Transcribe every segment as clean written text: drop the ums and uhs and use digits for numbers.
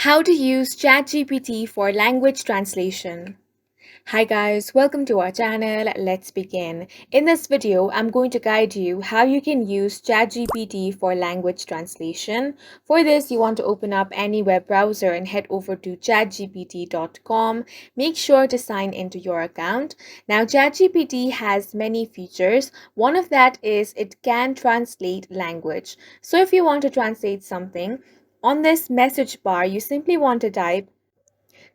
How to use ChatGPT for language translation. Hi guys, welcome to our channel. Let's begin. In this video, I'm going to guide you how you can use ChatGPT for language translation. For this, you want to open up any web browser and head over to chatgpt.com. Make sure to sign into your account. Now, ChatGPT has many features. One of that is it can translate language. So if you want to translate something, on this message bar, you simply want to type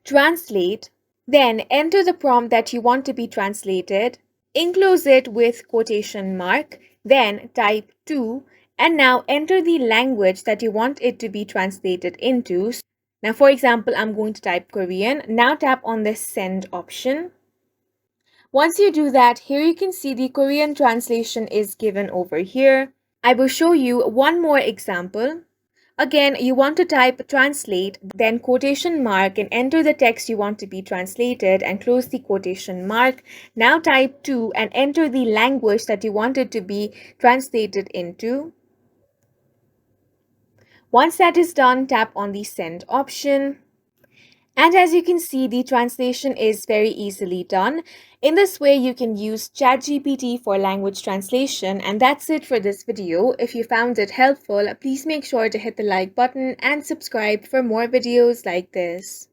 translate, then enter the prompt that you want to be translated, enclose it with quotation mark, then type to, and now enter the language that you want it to be translated into. Now, for example, I'm going to type Korean. Now tap on the send option. Once you do that, here you can see the Korean translation is given over here. I will show you one more example. Again, you want to type translate, then quotation mark and enter the text you want to be translated and close the quotation mark. Now type to and enter the language that you want it to be translated into. Once that is done, tap on the send option. And as you can see, the translation is very easily done. In this way, you can use ChatGPT for language translation. And that's it for this video. If you found it helpful, please make sure to hit the like button and subscribe for more videos like this.